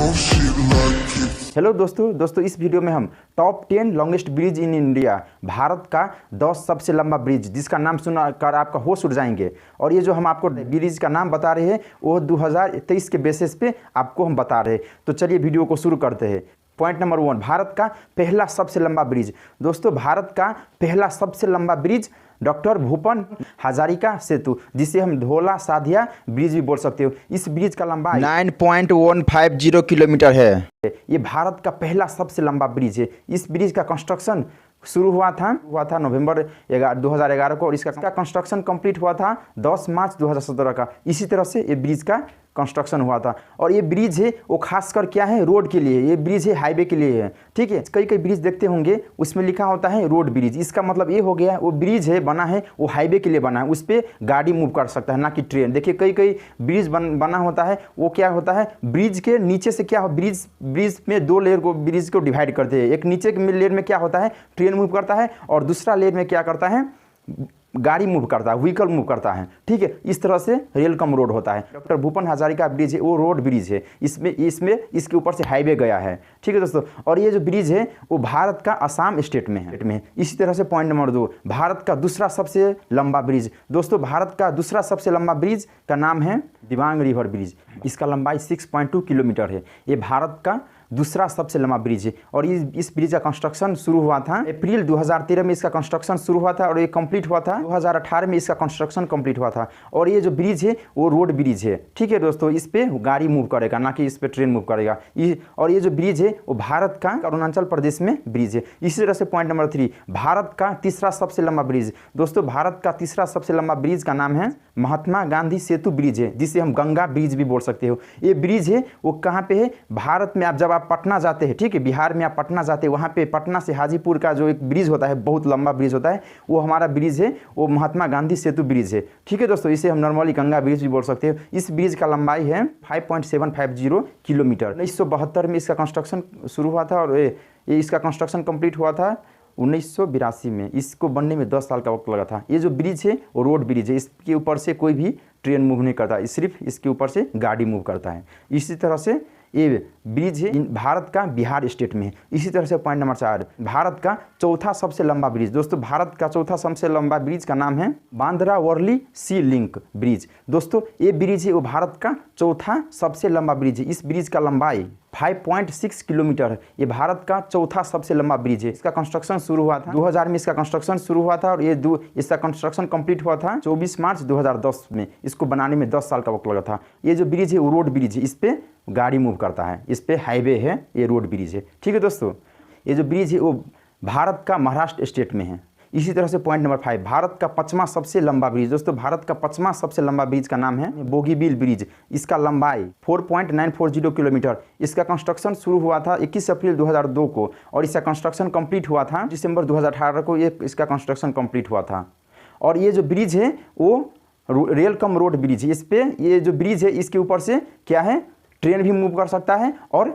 Hello दोस्तों इस video में हम top 10 longest bridge in India, Bharat का 10 सबसे लंबा ब्रिज जिसका नाम सुनकर आपका होश उड़ जाएंगे। और ये जो हम आपको ब्रिज का नाम बता रहे हैं वो 2023 के बेसिस पे आपको हम बता रहे हैं। तो चलिए वीडियो को शुरू करते हैं। पॉइंट नंबर 1, भारत का पहला सबसे लंबा ब्रिज। दोस्तों भारत का पहला सबसे लंबा ब्रिज डॉक्टर भूपेन हजारिका सेतु, जिसे हम ढोला साधिया ब्रिज भी बोल सकते हो। इस ब्रिज का लंबाई 9.150 किलोमीटर है। ये भारत का पहला सबसे लंबा ब्रिज है। इस ब्रिज का कंस्ट्रक्शन शुरू हुआ था नवंबर 2011 को और इसका कंस्ट्रक्शन कंप्लीट हुआ था 10 मार्च 2017 का। इसी तरह से ये ब्रिज का कंस्ट्रक्शन हुआ था। और ये ब्रिज है वो खासकर क्या है, रोड के लिए। ये ब्रिज है हाईवे के लिए है, ठीक है। कई ब्रिज देखते होंगे उसमें लिखा होता है रोड ब्रिज। इसका मतलब ये हो गया वो ब्रिज है बना है वो हाईवे के लिए बना है, उस पर गाड़ी मूव कर सकता है ना कि ट्रेन। देखिए कई ब्रिज बना होता है वो क्या होता है, ब्रिज के नीचे से क्या हो, ब्रिज में दो लेयर को ब्रिज को डिवाइड करते हैं। एक नीचे के लेयर में क्या होता है, ट्रेन मूव करता है, और दूसरा लेयर में क्या करता है, गाड़ी मूव करता है, व्हीकल मूव करता है, ठीक है। इस तरह से रेल कम रोड होता है। डॉक्टर भूपेन हजारिका ब्रिज है वो रोड ब्रिज है। इसमें इसके ऊपर से हाईवे गया है, ठीक है दोस्तों। और ये जो ब्रिज है वो भारत का असम स्टेट में है। इसी तरह से पॉइंट नंबर 2, भारत का दूसरा सबसे लंबा ब्रिज। दोस्तों भारत का दूसरा सबसे लंबा ब्रिज का नाम है दिबांग रिवर ब्रिज। इसका लंबाई 6.2 किलोमीटर है। ये भारत का दूसरा सबसे लंबा ब्रिज है। और इस ब्रिज का कंस्ट्रक्शन शुरू हुआ था अप्रैल 2013 में। इसका कंस्ट्रक्शन शुरू हुआ था और ये कंप्लीट हुआ था 2018 में। इसका कंस्ट्रक्शन कंप्लीट हुआ था। और ये जो ब्रिज है वो रोड ब्रिज है, ठीक है दोस्तों। इस पे गाड़ी मूव करेगा ना कि इस पे ट्रेन मूव करेगा। और ये जो ब्रिज है वो भारत का अरुणाचल प्रदेश में ब्रिज है। इसी तरह से पॉइंट नंबर 3, भारत का तीसरा सबसे लंबा ब्रिज। दोस्तों भारत का तीसरा सबसे लंबा ब्रिज का नाम है महात्मा गांधी सेतु ब्रिज है, जिसे हम गंगा ब्रिज भी बोल सकते हो। ये ब्रिज है वो कहाँ पे है, भारत में। जब आप पटना जाते हैं, ठीक है, बिहार में आप पटना जाते हैं, वहाँ पे पटना से हाजीपुर का जो एक ब्रिज होता है, बहुत लंबा ब्रिज होता है, वो हमारा ब्रिज है, वो महात्मा गांधी सेतु ब्रिज है, ठीक है दोस्तों। इसे हम नॉर्मली गंगा ब्रिज भी बोल सकते हैं। इस ब्रिज का लंबाई है 5.750 किलोमीटर। 1972 में इसका कंस्ट्रक्शन शुरू हुआ था और ये इसका कंस्ट्रक्शन कंप्लीट हुआ था 1982 में। इसको बनने में 10 साल का वक्त लगा था। ये जो ब्रिज है वो रोड ब्रिज है। इसके ऊपर से कोई भी ट्रेन मूव नहीं करता, सिर्फ इसके ऊपर से गाड़ी मूव करता है। इसी तरह से ये ब्रिज है भारत का बिहार स्टेट में है। इसी तरह से पॉइंट नंबर 4, भारत का चौथा सबसे लंबा ब्रिज। दोस्तों भारत का चौथा सबसे लंबा ब्रिज का नाम है बांद्रा वर्ली सी लिंक ब्रिज। दोस्तों ये ब्रिज है वो भारत का चौथा सबसे लंबा ब्रिज है। इस ब्रिज का लंबाई 5.6 किलोमीटर है। ये भारत का चौथा सबसे लंबा ब्रिज है। इसका कंस्ट्रक्शन शुरू हुआ था 2000 में। इसका कंस्ट्रक्शन शुरू हुआ था और इसका कंस्ट्रक्शन कंप्लीट हुआ था 24 मार्च 2010 में। इसको बनाने में 10 साल का वक्त लगा था। ये जो ब्रिज है वो रोड ब्रिज है, इस पे गाड़ी मूव करता है, इस पे हाईवे है, ये रोड ब्रिज है, ठीक है दोस्तों। ये जो ब्रिज है वो भारत का महाराष्ट्र स्टेट में है। इसी तरह से पॉइंट नंबर 5, भारत का 5वां सबसे लंबा ब्रिज। दोस्तों भारत का 5वां सबसे लंबा ब्रिज का नाम है बोगीबील ब्रिज। इसका लंबाई 4.940 किलोमीटर। इसका कंस्ट्रक्शन शुरू हुआ था 21 अप्रैल 2002 को और इसका कंस्ट्रक्शन कंप्लीट हुआ था दिसंबर 2018 को। इसका कंस्ट्रक्शन कंप्लीट हुआ था। और ये जो ब्रिज है वो रेल कम रोड ब्रिज है। इस पे ये जो ब्रिज है इसके ऊपर से क्या है, ट्रेन भी मूव कर सकता है और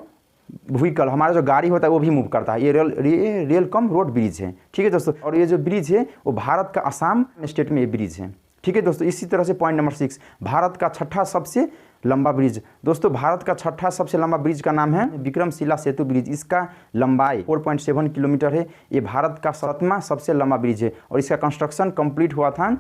व्हीकल हमारा जो गाड़ी होता है वो भी मूव करता है। ये रेल कम रोड ब्रिज है, ठीक है दोस्तों। और ये जो ब्रिज है वो भारत का असम स्टेट में ये ब्रिज है, ठीक है दोस्तों। इसी तरह से पॉइंट नंबर 6, भारत का छठा सबसे लंबा ब्रिज। दोस्तों भारत का छठा सबसे लंबा ब्रिज का नाम है विक्रमशिला सेतु ब्रिज। इसका लंबाई 4.7 किलोमीटर है। ये भारत का 7वां सबसे लंबा ब्रिज है और इसका कंस्ट्रक्शन कंप्लीट हुआ था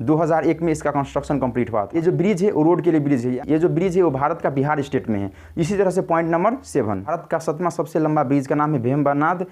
2001 में। इसका कंस्ट्रक्शन कंप्लीट हुआ। ये जो ब्रिज है वो रोड के लिए ब्रिज है। ये जो ब्रिज है वो भारत का बिहार स्टेट में है। इसी तरह से पॉइंट नंबर 7, भारत का 7वां सबसे लंबा ब्रिज का नाम है भेम्बानाद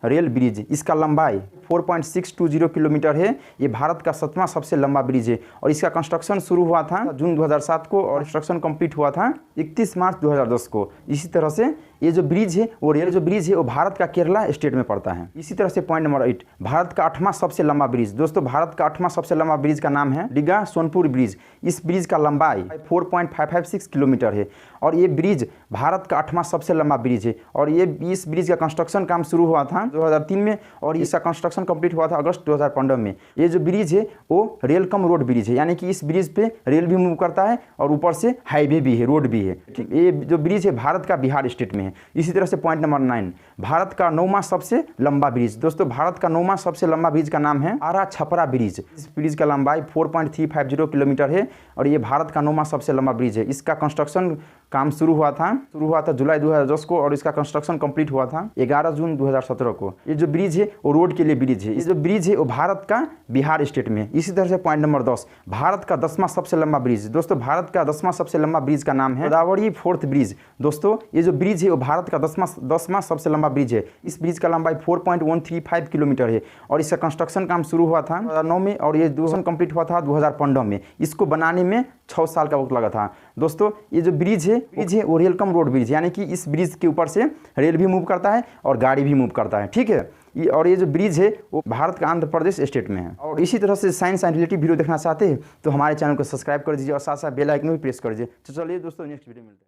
रेल ब्रिज। इसका लंबाई 4.620 किलोमीटर है। ये भारत का 7वां सबसे लंबा ब्रिज है और इसका कंस्ट्रक्शन शुरू हुआ था जून 2007 को और कंस्ट्रक्शन कंप्लीट हुआ था 31 मार्च 2010 को। इसी तरह से ये जो ब्रिज है वो रेल जो ब्रिज है वो भारत का केरला स्टेट में पड़ता है। इसी तरह से पॉइंट नंबर 8, भारत का 8वां सबसे लंबा ब्रिज। दोस्तों भारत का 8वां सबसे लंबा ब्रिज का नाम है डिगा सोनपुर ब्रिज। इस ब्रिज का लंबाई 4.556 किलोमीटर है और ये ब्रिज भारत का 8वां सबसे लंबा ब्रिज है। और इस ब्रिज का कंस्ट्रक्शन काम शुरू हुआ था 2003 में और इसका कंस्ट्रक्शन कंप्लीट हुआ था अगस्त 2015 में। ये जो ब्रिज है वो रेल कम रोड ब्रिज है, यानी कि इस ब्रिज पे रेल भी मूव करता है और ऊपर से हाईवे भी है, रोड भी है। ये जो ब्रिज है भारत का बिहार स्टेट में है। इसी तरह से पॉइंट नंबर 9, भारत का 9वां सबसे लंबा ब्रिज। दोस्तों भारत का 9वां सबसे लंबा ब्रिज का नाम है आरा छपरा ब्रिज। इस ब्रिज का लंबाई 4.350 किलोमीटर है और ये भारत का 9वां सबसे लंबा ब्रिज है। इसका कंस्ट्रक्शन काम शुरू हुआ था जुलाई 2010 को और इसका कंस्ट्रक्शन कंप्लीट हुआ था 11 जून 2017 को। ये जो ब्रिज है वो रोड के लिए ब्रिज है। ये जो ब्रिज है वो भारत का बिहार स्टेट में। इसी तरह से पॉइंट नंबर 10, भारत का 10वां सबसे लंबा ब्रिज। दोस्तों भारत का 10वां सबसे लंबा ब्रिज का नाम है गोदावरी फोर्थ ब्रिज। दोस्तों ये जो ब्रिज है वो भारत का 10वां सबसे लंबा ब्रिज है। इस ब्रिज का लंबाई 4.135 किलोमीटर है और इसका कंस्ट्रक्शन काम शुरू हुआ था 2009 में और ये कंप्लीट हुआ था 2015 में। इसको बनाने में 6 साल का वक्त लगा था। दोस्तों ये जो ब्रिज है वो रेल कम रोड ब्रिज, यानी कि इस ब्रिज के ऊपर से रेल भी मूव करता है और गाड़ी भी मूव करता है, ठीक है। और ये जो ब्रिज है वो भारत का आंध्र प्रदेश स्टेट में है। और इसी तरह से साइंस एंड रिलेटिव वीडियो देखना चाहते हैं तो हमारे चैनल को सब्सक्राइब कर दीजिए और साथ साथ बेल आइकन भी प्रेस कर दीजिए। तो चलिए दोस्तों नेक्स्ट वीडियो मिलते हैं।